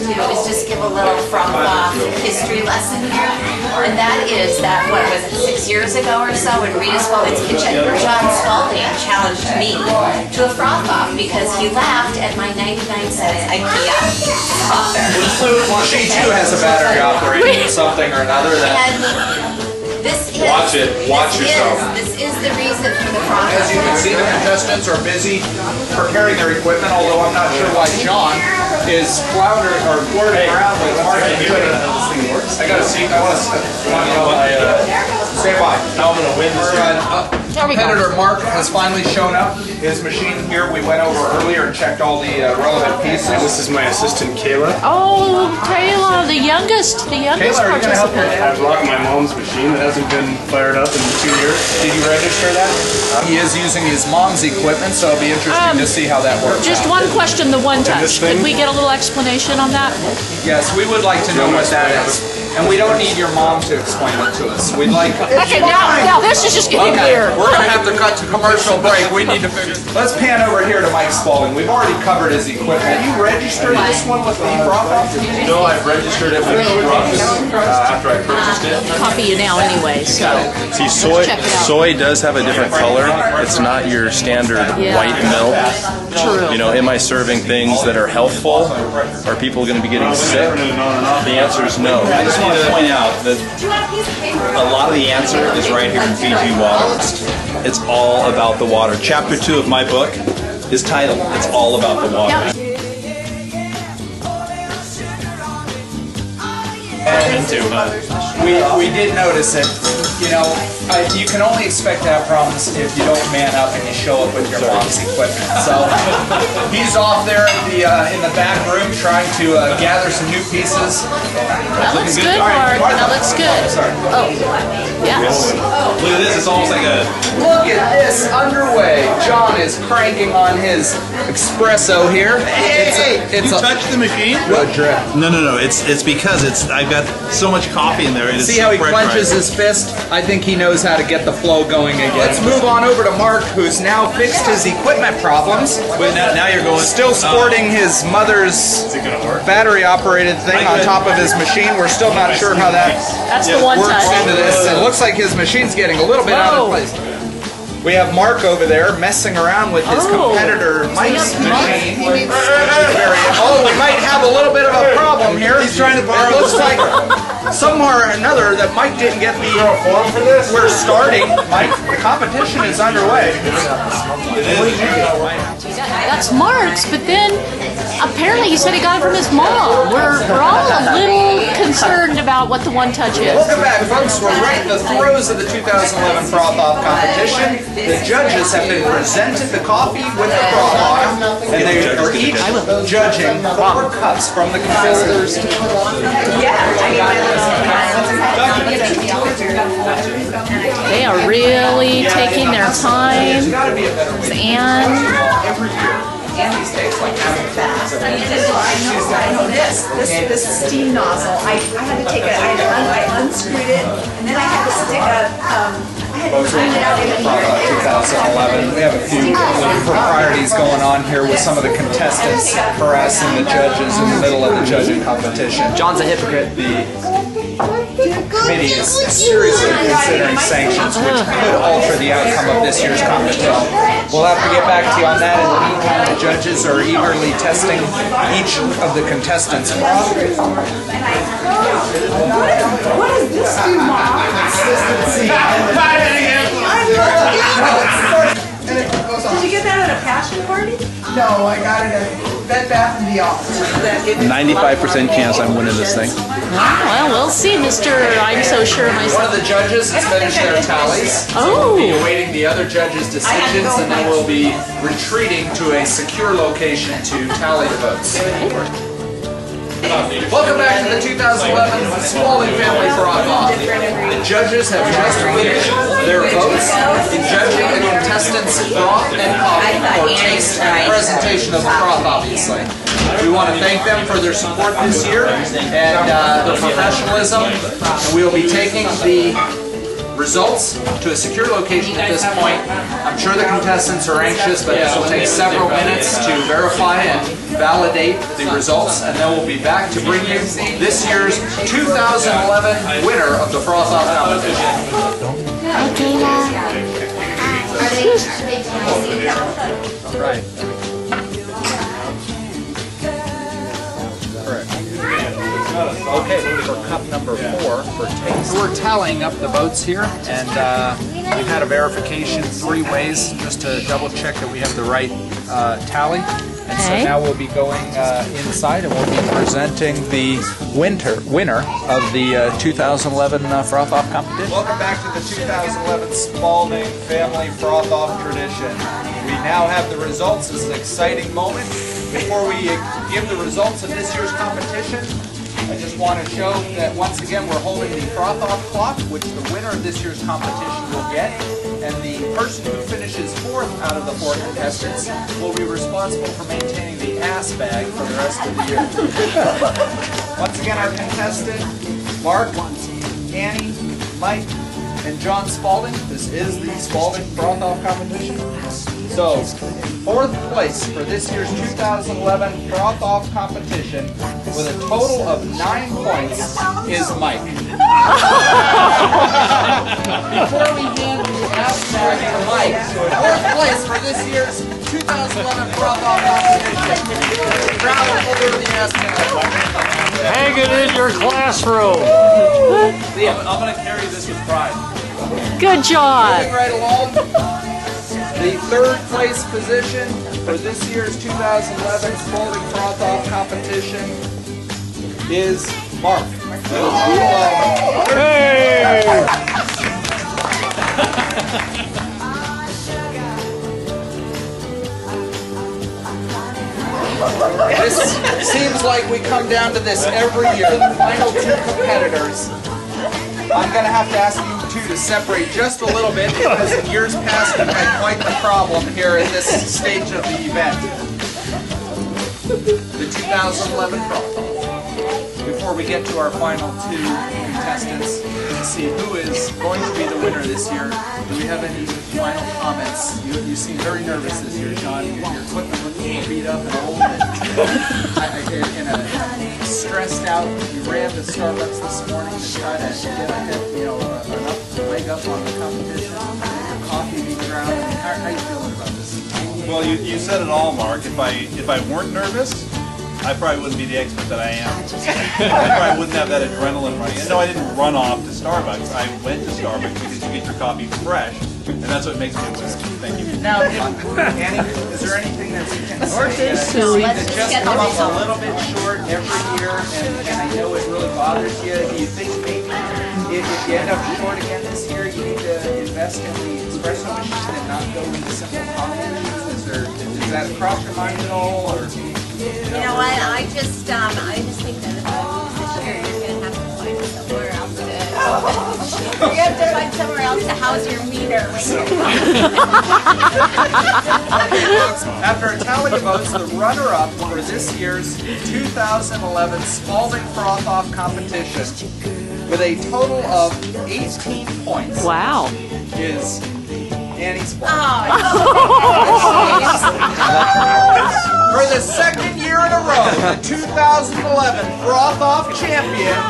do is just give a little froth-off history lesson here. And that is that, what was it, 6 years ago or so in Rita Spalding's kitchen, John Spalding challenged me to a froth-off because he laughed at my 99-cent IKEA frother. She too has a battery operating something or another that... This is, watch yourself. This is the reason for the froth. As you can see, the contestants are busy preparing their equipment, although I'm not sure why John is floundering or flirting around with Mark and doing it. I got a seat. I want to stand by. Now I'm going to win this. Competitor Mark has finally shown up. His machine here, we went over earlier and checked all the relevant pieces. This is my assistant, Kayla. Oh, Kayla, the youngest Kayla, are you going to help her? I've locked my mom's machine that hasn't been fired up in 2 years. Did you register that? He is using his mom's equipment, so it'll be interesting to see how that works. Just one question, the one touch. Could we get a little explanation on that? Yes, we would like to know what that is. And we don't need your mom to explain it to us. We'd like... Okay, now this is just getting weird. We're going to have to cut to commercial break. We need to figure... Let's pan over here to Mike Spalding. We've already covered his equipment. You registered this one with the froth-off? No, I've registered it with Brooks after I purchased it. Copy you now anyway, so... See, soy does have a different color. It's not your standard white milk. True. You know, am I serving things that are healthful? Are people going to be getting sick? The answer is no. I just want to point out that a lot of the answer is right here in Fiji water. It's all about the water. Chapter 2 of my book is titled, It's All About the Water. We did notice it. You know, you can only expect to have problems if you don't man up and you show up with your mom's equipment. So he's off there in the back room trying to gather some new pieces. That looks good, Mark. That looks good. Oh, yes. Look at this, it's almost like a... Look at this underway. John is cranking on his espresso here. Hey, you touched the machine? Good drip. No. It's because I've got so much coffee in there. See how he clenches his fist? I think he knows how to get the flow going again. Let's move on over to Mark, who's now fixed his equipment problems. But now you're going... Still sporting his mother's battery-operated thing on top of his machine. We're still not sure how that works into this. It looks like his machine's getting a little bit out of place. We have Mark over there messing around with his competitor Mike's machine. Oh, we might have a little bit of a problem here. He's trying to borrow. It looks like somewhere or another that Mike didn't get the form for this. We're starting. Mike, the competition is underway. That's Mark's, but then apparently he said he got it from his mom. We're all a little concerned about what the one touch is. Welcome back, folks. We're right in the throes of the 2011 froth-off competition. The judges have been presented the coffee with the froth-off, and they are each judging 4 cups from the competitors. They are really taking their time. Andy's takes like fast. I know this steam nozzle. I had to take it. I unscrewed it, and then I had to stick I had to clean it out in the 2011. We have a few proprieties going on here with some of the contestants harassing the judges in the middle of the judging competition. John's a hypocrite. The committee is seriously considering sanctions, which could alter the outcome of this year's competition. We'll have to get back to you on that. In the meantime, the judges are eagerly testing each of the contestants' froth. What does this do, Mom? Consistency. Did you get that at a passion party? No, I got it at Bed Bath & Beyond. 95% chance I'm winning this thing. Well, we'll see, Mr. I'm so sure myself. One of the judges has finished their tallies. Oh. We'll be awaiting the other judges' decisions, and then we'll be retreating to a secure location to tally the votes. Welcome back to the 2011 Spalding Family Froth-Off. The judges have just finished their votes in judging the contestants' froth and coffee, or taste and presentation of the froth, obviously. We want to thank them for their support this year and their professionalism. And we will be taking the results to a secure location at this point. I'm sure the contestants are anxious, but this will take several minutes to verify and validate the results, and then we'll be back to bring you this year's 2011 winner of the Froth Off competition. Right. Okay, for cup number 4 for taste. We're tallying up the votes here, and we've had a verification 3 ways just to double check that we have the right tally. And so now we'll be going inside, and we'll be presenting the winner of the 2011 Froth Off competition. Welcome back to the 2011 Spalding Family Froth Off tradition. We now have the results. This is an exciting moment. Before we give the results of this year's competition, I just want to show that once again we're holding the Froth Off clock, which the winner of this year's competition will get, and the person who finishes 4th out of the 4 contestants will be responsible for maintaining the ass bag for the rest of the year. Once again, our contestant, Mark, Annie, Mike, and John Spalding. This is the Spalding Froth Off competition. So, 4th place for this year's 2011 Froth Off competition with a total of 9 points is Mike. Before we hand the ass bag to Mike, 4th place for this year's 2011 Froth Off competition. Proud holder of the ass bag. Hang it in your classroom. I'm going to carry this with pride. Good job. Moving right along. The 3rd place position for this year's 2011 Spalding Froth Off competition is Mark. Hey! This seems like we come down to this every year. The final 2 competitors. I'm going to have to ask you two to separate just a little bit because in years past we've had quite the problem here at this stage of the event. The 2011 Froth Off. Before we get to our final 2 contestants to see who is going to be the winner this year, do we have any final comments? You seem very nervous this year, John. Your equipment looks a little beat up and old. Stressed out. You ran to Starbucks this morning to try to get ahead, enough leg up on the competition. Your coffee being ground. How are you feeling about this? Well, you said it all, Mark. If I weren't nervous, I probably wouldn't be the expert that I am. I probably wouldn't have that adrenaline running. And no, I didn't run off to Starbucks. I went to Starbucks because you get your coffee fresh, and that's what makes me win. Thank you. Now, Annie, is there anything that you can say that just come up a little bit short every year, and I know it really bothers you? Do you think maybe if you end up short again this year, you need to invest in the espresso machine and not go with the simple coffee machines? Is that cross your mind at all? Or? You know what? I just think that if I lose this year, you're going to have to find somewhere else to. You have to find somewhere else to house your meter. Okay, folks. After a tally of votes, the runner-up for this year's 2011 Spalding Froth Off competition, with a total of 18 points, Wow. is Annie Spalding. For the 2nd year in a row, the 2011 Froth Off champion,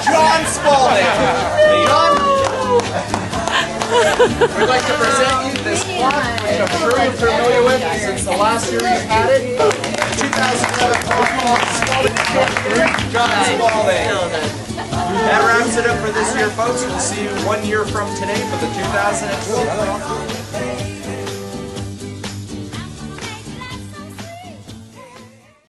John Spalding. John, we'd like to present you this clock, which I'm sure you're familiar with since the last year you've had it. The 2011 Froth Off Spalding champion, John Spalding. That wraps it up for this year, folks. We'll see you 1 year from today for the 2012 Froth Off.